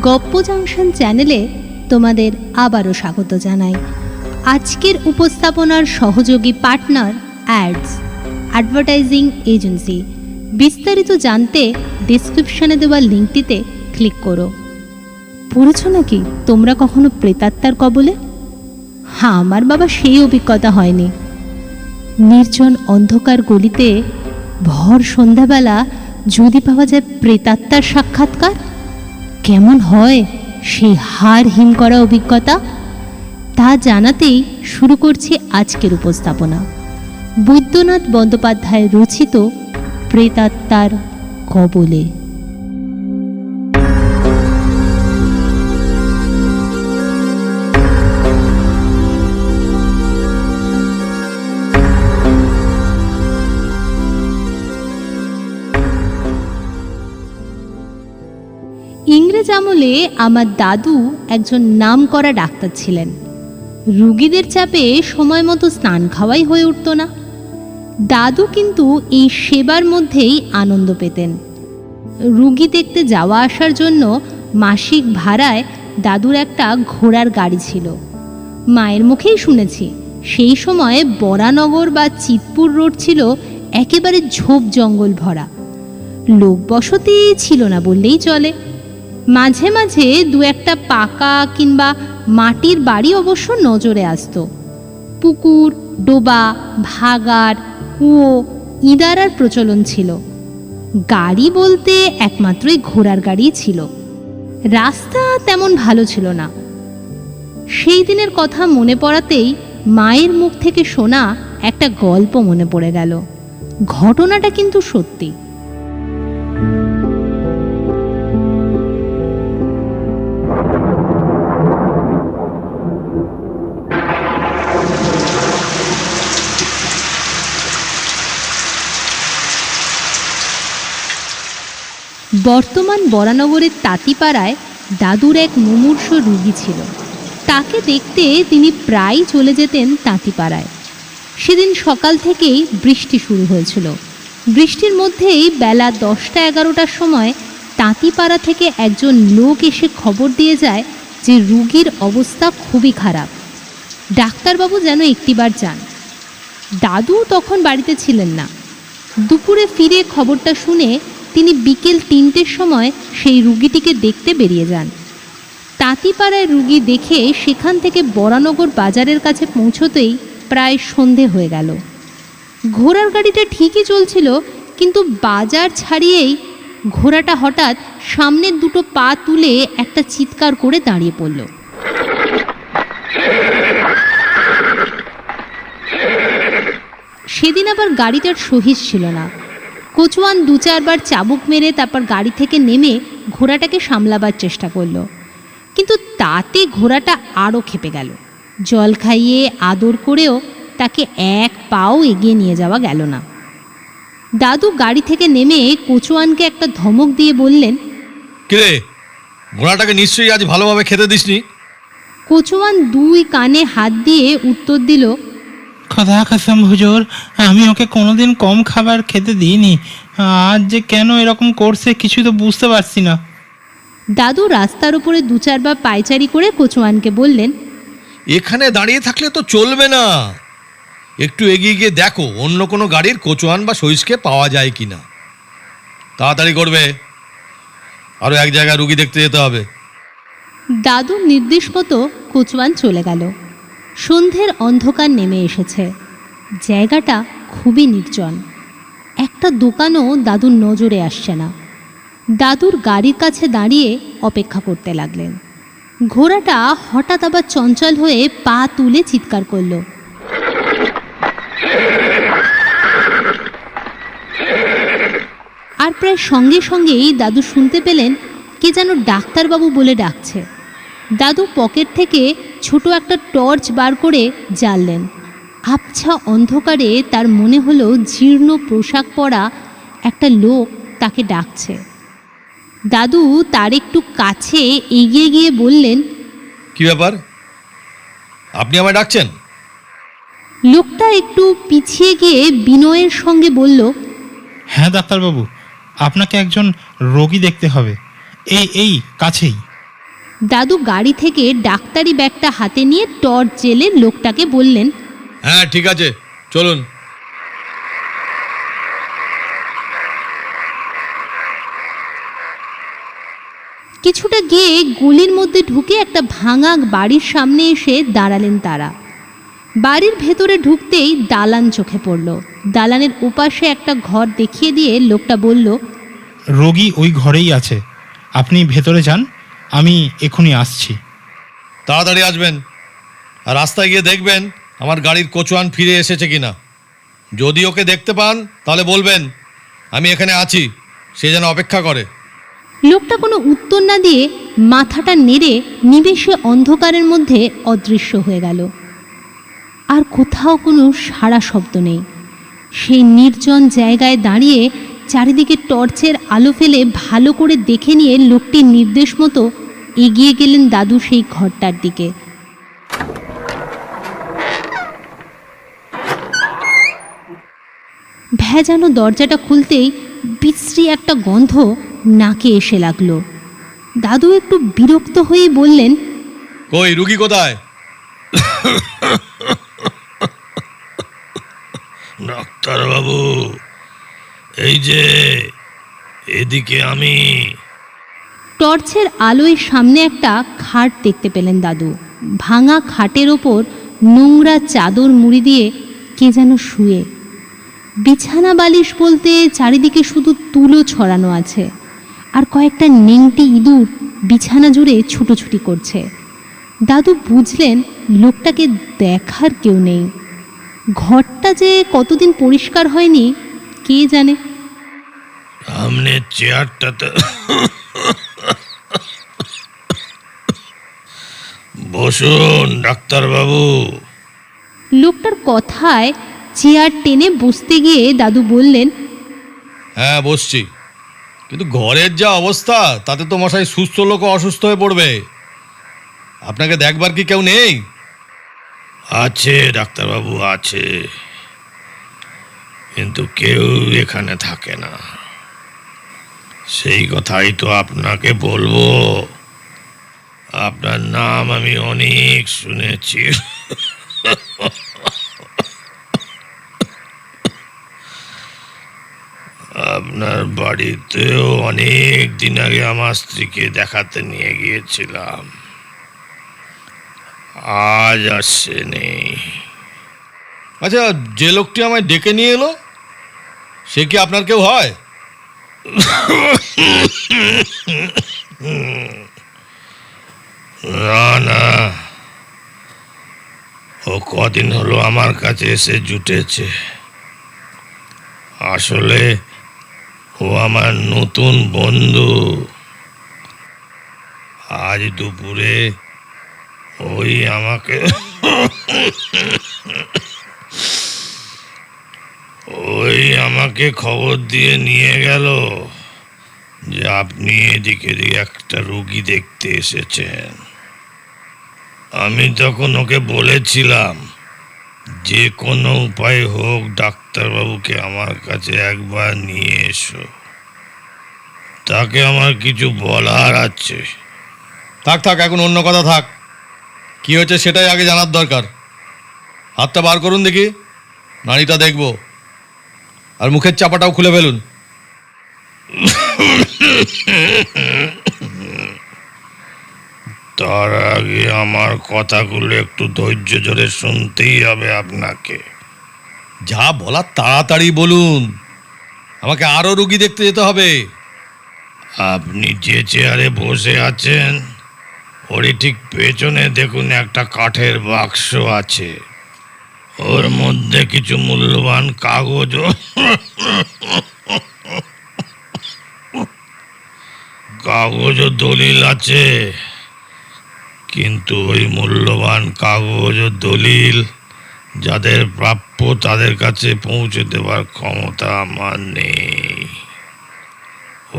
গপ্প জাংশন চ্যানেলে তোমাদের আবারও স্বাগত জানাই। আজকের উপস্থাপনার সহযোগী পার্টনার অ্যাডস অ্যাডভার্টাইজিং এজেন্সি। বিস্তারিত জানতে ডেসক্রিপশনে দেওয়া লিঙ্কটিতে ক্লিক করো। পড়েছ নাকি তোমরা কখনো প্রেতাত্মার কবলে? হ্যাঁ, আমার বাবা সেই অভিজ্ঞতা হয়নি। নির্জন অন্ধকার গলিতে ভর সন্ধ্যাবেলা যদি পাওয়া যায় প্রেতাত্মার সাক্ষাৎকার, কেমন হয় সেই হাড় হিম করা অভিজ্ঞতা, তা জানাতেই শুরু করছি আজকের উপস্থাপনা। বৈদ্যনাথ বন্দ্যোপাধ্যায় রচিত প্রেতাত্মার কবলে। ইংরেজ আমলে আমার দাদু একজন নামকরা ডাক্তার ছিলেন। রুগীদের চাপে সময় মতো স্নান খাওয়াই হয়ে উঠত না। দাদু কিন্তু এই সেবার মধ্যেই আনন্দ পেতেন। রুগী দেখতে যাওয়া আসার জন্য মাসিক ভাড়ায় দাদুর একটা ঘোড়ার গাড়ি ছিল। মায়ের মুখেই শুনেছি সেই সময় বরানগর বা চিতপুর রোড ছিল একেবারে ঝোপ জঙ্গল ভরা। লোকবসতি ছিল না বললেই চলে। মাঝে মাঝে দু একটা পাকা কিংবা মাটির বাড়ি অবশ্য নজরে আসত। পুকুর, ডোবা, ভাগাড়, কুয়ো, ইঁদারার প্রচলন ছিল। গাড়ি বলতে একমাত্রই ঘোড়ার গাড়ি ছিল। রাস্তা তেমন ভালো ছিল না। সেই দিনের কথা মনে পড়াতেই মায়ের মুখ থেকে শোনা একটা গল্প মনে পড়ে গেল। ঘটনাটা কিন্তু সত্যি। বর্তমান বরানগরের তাঁতিপাড়ায় দাদুর এক মুমূর্ষ রুগী ছিল। তাকে দেখতে তিনি প্রায় চলে যেতেন তাঁতিপাড়ায়। সেদিন সকাল থেকেই বৃষ্টি শুরু হয়েছিল। বৃষ্টির মধ্যেই বেলা 10টা-11টার সময় তাঁতিপাড়া থেকে একজন লোক এসে খবর দিয়ে যায় যে রুগীর অবস্থা খুবই খারাপ। ডাক্তারবাবু যেন একটিবার যান। দাদু তখন বাড়িতে ছিলেন না। দুপুরে ফিরে খবরটা শুনে তিনি বিকেল 3টের সময় সেই রুগীটিকে দেখতে বেরিয়ে যান। তাঁতিপাড়ায় রুগী দেখে সেখান থেকে বরানগর বাজারের কাছে পৌঁছতেই প্রায় সন্ধে হয়ে গেল। ঘোড়ার গাড়িটা ঠিকই চলছিল, কিন্তু বাজার ছাড়িয়েই ঘোড়াটা হঠাৎ সামনের দুটো পা তুলে একটা চিৎকার করে দাঁড়িয়ে পড়ল। সেদিন আবার গাড়িটার সহিস ছিল না। কচুয়ান 2-4বার চাবুক মেরে তারপর গাড়ি থেকে নেমে ঘোড়াটাকে সামলাবার চেষ্টা করল, কিন্তু তাতে ঘোড়াটা আরও ক্ষেপে গেল। জল খাইয়ে আদর করেও তাকে এক পাও এগিয়ে নিয়ে যাওয়া গেল না। দাদু গাড়ি থেকে নেমে কচুয়ানকে একটা ধমক দিয়ে বললেন, কে ঘোড়াটাকে নিশ্চয়ই আজ ভালোভাবে খেতে দিসনি? কচুয়ান 2 কানে হাত দিয়ে উত্তর দিল, খোদা কসম হুজুর, আমি ওকে কোনোদিন কম খাবার খেতে দিইনি। আজ যে কেন এরকম করছে কিছু তো বুঝতে পারছি না। দাদু রাস্তার উপরে 2-4বার পায়চারি করে কচুয়ানকে বললেন, এখানে দাঁড়িয়ে থাকলে তো চলবে না, একটু এগিয়ে গিয়ে দেখো অন্য কোনো গাড়ির কচুয়ান বা সহিসকে পাওয়া যায় কিনা। তাড়াতাড়ি করবে, আরও এক জায়গায় রুগী দেখতে যেতে হবে। দাদুর নির্দেশ মতো কচুয়ান চলে গেল। সন্ধ্যের অন্ধকার নেমে এসেছে। জায়গাটা খুবই নির্জন। একটা দোকানও দাদুর নজরে আসছে না। দাদুর গাড়ির কাছে দাঁড়িয়ে অপেক্ষা করতে লাগলেন। ঘোড়াটা হঠাৎ আবার চঞ্চল হয়ে পা তুলে চিৎকার করল। আর প্রায় সঙ্গে সঙ্গেই দাদু শুনতে পেলেন কে যেন ডাক্তারবাবু বলে ডাকছে। দাদু পকেট থেকে ছোট একটা টর্চ বার করে জ্বাললেন। আবছা অন্ধকারে তার মনে হলো জীর্ণ পোশাক পরা একটা লোক তাকে ডাকছে। দাদু তার একটু কাছে এগিয়ে গিয়ে বললেন, কি ব্যাপার, আপনি আমায় ডাকছেন? লোকটা একটু পিছিয়ে গিয়ে বিনয়ের সঙ্গে বলল, হ্যাঁ ডাক্তারবাবু, আপনাকে একজন রোগী দেখতে হবে, এই কাছেই। দাদু গাড়ি থেকে ডাক্তারি ব্যাগটা হাতে নিয়ে টর্চ জেলে লোকটাকে বললেন, হ্যাঁ ঠিক আছে, চলুন। কিছুটা গিয়ে গলির মধ্যে ঢুকে একটা ভাঙা বাড়ির সামনে এসে দাঁড়ালেন তারা। বাড়ির ভেতরে ঢুকতেই দালান চোখে পড়ল। দালানের ওপাশে একটা ঘর দেখিয়ে দিয়ে লোকটা বলল, রোগী ওই ঘরেই আছে, আপনি ভেতরে যান, আমি এখনই আসছি। তাড়াতাড়ি আসবেন, আর রাস্তায় গিয়ে দেখবেন আমার গাড়ির কোচওয়ান ফিরে এসেছে কিনা। যদি ওকে দেখতে পান তাহলে বলবেন আমি এখানে আছি, সে যেন অপেক্ষা করে। লোকটা কোনো উত্তর না দিয়ে মাথাটা নেড়ে নিমেষে অন্ধকারের মধ্যে অদৃশ্য হয়ে গেল। আর কোথাও কোনো সাড়া শব্দ নেই। সেই নির্জন জায়গায় দাঁড়িয়ে চারিদিকে টর্চের আলো ফেলে ভালো করে দেখে নিয়ে লোকটির নির্দেশ মতো এগিয়ে গেলেন দাদু সেই ঘরটার দিকে। ভেজানো দরজাটা খুলতেই বিশ্রী একটা গন্ধ নাকে এসে লাগলো। দাদু একটু বিরক্ত হয়েই বললেন, কই রুগী কোথায়? ডাক্তারবাবু, এই যে এদিকে আমি। টর্চের আলোয় সামনে একটা খাট দেখতে পেলেন দাদু। ভাঙা খাটের ওপর নোংরা চাদর মুড়ি দিয়ে কে যেন শুয়ে। বিছানা বালিশ বলতে চারিদিকে শুধু তুলো ছড়ানো আছে, আর কয়েকটা নেংটি ইঁদুর বিছানা জুড়ে ছুটোছুটি করছে। দাদু বুঝলেন লোকটাকে দেখার কেউ নেই। ঘরটা যে কতদিন পরিষ্কার হয়নি কে জানে। সামনের চেয়ারটাতে বসুন ডাক্তারবাবু। লোকটার কথায় চেয়ার টেনে বসতে গিয়ে দাদু বললেন, হ্যাঁ বসছি, কিন্তু ঘরের যা অবস্থা তাতে তো মশাই সুস্থ লোকও অসুস্থ হয়ে পড়বে। আপনাকে দেখবার কি কেউ নেই? আছে ডাক্তারবাবু, আছে, কিন্তু কেউ এখানে থাকে না। সেই কথাই তো আপনাকে বলবো। আপনার নাম আমি অনেক শুনেছি। আপনার বাড়িতেও অনেক দিন আগে আমার স্ত্রীকে দেখাতে নিয়ে গিয়েছিলাম, আজ আসেনি। আচ্ছা, যে লোকটি আমায় ডেকে নিয়ে এলো সে কি আপনার কেউ হয়? না না, ও কদিন হলো আমার কাছে এসে জুটেছে। আসলে ও আমার নতুন বন্ধু। আজ দুপুরে ওই আমাকে খবর দিয়ে নিয়ে গেল যে আপনি এদিকে একটা রোগী দেখতে এসেছেন। আমি তখন ওকে বলেছিলাম যে কোনো উপায় হোক ডাক্তারবাবুকে আমার কাছে একবার নিয়ে এসো, তাকে আমার কিছু বলার আছে। থাক থাক, এখন অন্য কথা থাক। কি হয়েছে সেটাই আগে জানার দরকার। হাতটা বার করুন দেখি, নাড়িটা দেখব, আর মুখের চাপাটাও খুলে ফেলুন। তার আগে আমার কথাগুলো একটু ধৈর্য ধরে শুনতেই হবে আপনাকে। যা বলার তাড়াতাড়ি বলুন, আমাকে আরো রুগী দেখতে যেতে হবে। আপনি যে চেয়ারে বসে আছেন ওরই ঠিক পেছনে দেখুন একটা কাঠের বাক্স আছে। ওর মধ্যে কিছু মূল্যবান কাগজ ও দলিল আছে, কিন্তু ওই মূল্যবান কাগজ ও দলিল যাদের প্রাপ্য তাদের কাছে পৌঁছে দেওয়ার ক্ষমতা আমার নেই।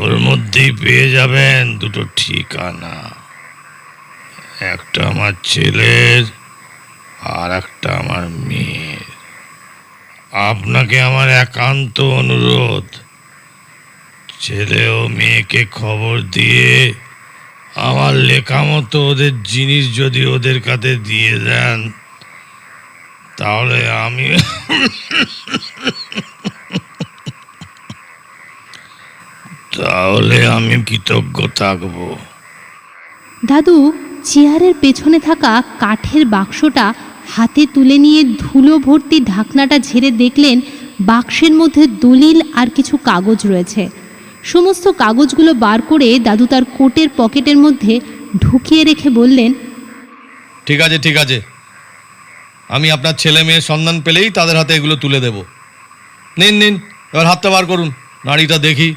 ওর মধ্যেই পেয়ে যাবেন দুটো ঠিকানা, একটা আমার ছেলের আর একটা আমার মেয়ের। আপনাকে আমার একান্ত অনুরোধ, ছেলে ও মেয়েকে খবর দিয়ে আমার লেখা মতো ওদের জিনিস যদি ওদের কাছে দিয়ে দেন, তাহলে আমি কৃতজ্ঞ থাকব। দাদু চেয়ারের পেছনে থাকা কাঠের বাক্সটা হাতে তুলে নিয়ে ধুলো ভর্তি ঢাকনাটা ঝেড়ে দেখলেন বাক্সের মধ্যে দলিল আর কিছু কাগজ রয়েছে। সমস্ত কাগজগুলো বার করে দাদু তার কোটের পকেটের মধ্যে ঢুকিয়ে রেখে বললেন, ঠিক আছে, ঠিক আছে, আমি আপনার ছেলে মেয়ের সন্ধান পেলেই তাদের হাতে এগুলো তুলে দেব। নিন নিন, এবার হাতটা বার করুন, নাড়িটা দেখি।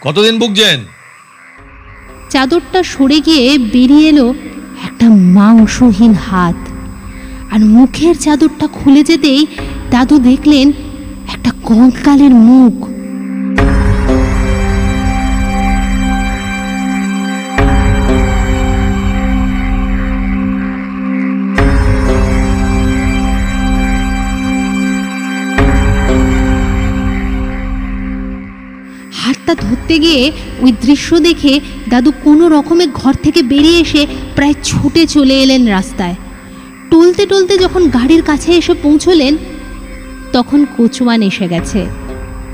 কতদিন ভুগছেন? চাদরটা সরে গিয়ে বেরিয়ে এলো একটা মাংসহীন হাত, আর মুখের চাদরটা খুলে যেতেই দাদু দেখলেন একটা কঙ্কালের মুখ। হাতটা ধরতে গিয়ে ওই দৃশ্য দেখে দাদু কোনো রকমে ঘর থেকে বেরিয়ে এসে প্রায় ছুটে চলে এলেন রাস্তায়। টলতে টলতে যখন গাড়ির কাছে এসে পৌঁছলেন, তখন কোচওয়ান এসে গেছে,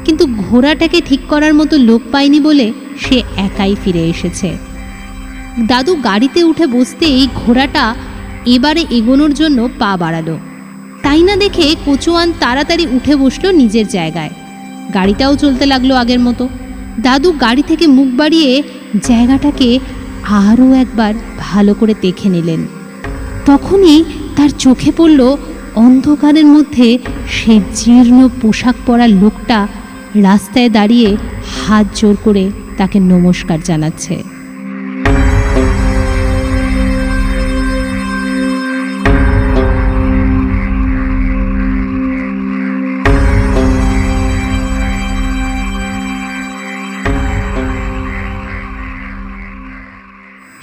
কিন্তু ঘোড়াটাকে ঠিক করার মতো লোক পায়নি বলে সে একাই ফিরে এসেছে। দাদু গাড়িতে উঠে বসতেই ঘোড়াটা এবারে এগোনোর জন্য পা বাড়ালো। তাই না দেখে কোচওয়ান তাড়াতাড়ি উঠে বসলো নিজের জায়গায়। গাড়িটাও চলতে লাগলো আগের মতো। দাদু গাড়ি থেকে মুখ বাড়িয়ে জায়গাটাকে আরও একবার ভালো করে দেখে নিলেন। তখনই তার চোখে পড়ল অন্ধকারের মধ্যে সেই জীর্ণ পোশাক পরা লোকটা রাস্তায় দাঁড়িয়ে হাত জোর করে তাকে নমস্কার জানাচ্ছে।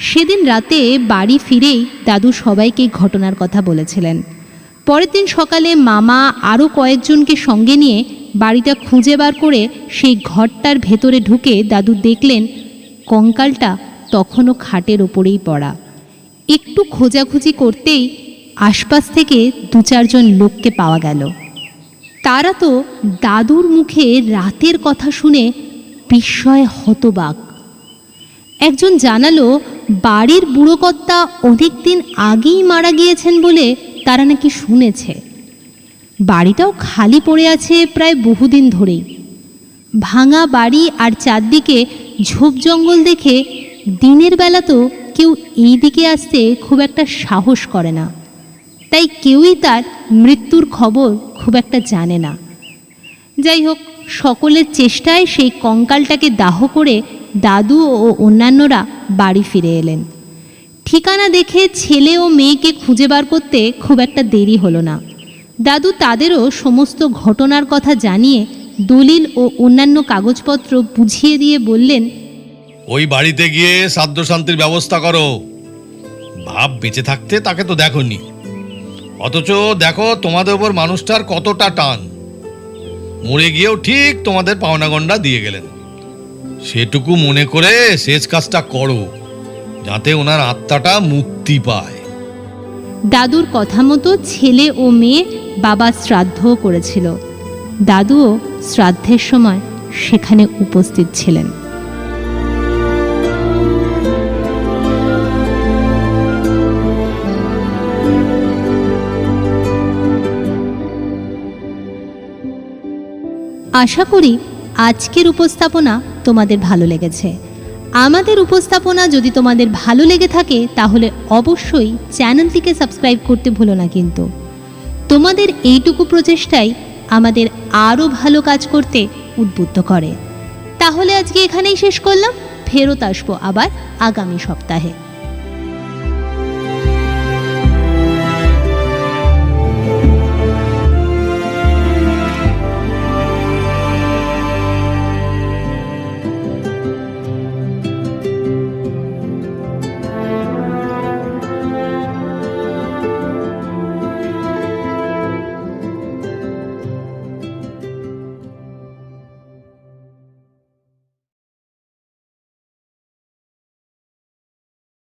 সেদিন রাতে বাড়ি ফিরেই দাদু সবাইকে ঘটনার কথা বলেছিলেন। পরের দিন সকালে মামা আরও কয়েকজনকে সঙ্গে নিয়ে বাড়িটা খুঁজে বার করে সেই ঘরটার ভেতরে ঢুকে দাদু দেখলেন কঙ্কালটা তখনও খাটের ওপরেই পড়া। একটু খোঁজাখুঁজি করতেই আশপাশ থেকে 2-4 লোককে পাওয়া গেল। তারা তো দাদুর মুখে রাতের কথা শুনে বিস্ময়ে হতবাক। একজন জানালো বাড়ির বুড়োকর্তা অনেক দিন আগেই মারা গিয়েছেন বলে তারা নাকি শুনেছে। বাড়িটাও খালি পড়ে আছে প্রায় বহুদিন ধরেই। ভাঙা বাড়ি আর চারদিকে ঝোপ জঙ্গল দেখে দিনের বেলা তো কেউ এই দিকে আসতে খুব একটা সাহস করে না, তাই কেউই তার মৃত্যুর খবর খুব একটা জানে না। যাই হোক, সকলের চেষ্টায় সেই কঙ্কালটাকে দাহ করে দাদু ও অন্যান্যরা বাড়ি ফিরে এলেন। ঠিকানা দেখে ছেলে ও মেয়েকে খুঁজে বার করতে খুব একটা দেরি হলো না। দাদু তাদেরও সমস্ত ঘটনার কথা জানিয়ে দলিল ও অন্যান্য কাগজপত্র বুঝিয়ে দিয়ে বললেন, ওই বাড়িতে গিয়ে শ্রাদ্ধ শান্তির ব্যবস্থা করো। ভাব বেঁচে থাকতে তাকে তো দেখোনি, অথচ দেখো তোমাদের ওপর মানুষটার কতটা টান। মরে গিয়েও ঠিক তোমাদের পাওনা গন্ডা দিয়ে গেলেন। সেটুকু মনে করে শেষ কাজটা করো, যাতে ওনার আত্মাটা মুক্তি পায়। দাদুর কথা মতো ছেলে ও মেয়ে বাবা শ্রাদ্ধও করেছিল। দাদুও শ্রাদ্ধের সময় সেখানে উপস্থিত ছিলেন। আশা করি আজকের উপস্থাপনা তোমাদের ভালো লেগেছে। আমাদের উপস্থাপনা যদি তোমাদের ভালো লেগে থাকে তাহলে অবশ্যই চ্যানেলটিকে সাবস্ক্রাইব করতে ভুলো না। কিন্তু তোমাদের এইটুকু প্রচেষ্টাই আমাদের আরও ভালো কাজ করতে উদ্বুদ্ধ করে। তাহলে আজকে এখানেই শেষ করলাম। ফেরত আসবো আবার আগামী সপ্তাহে।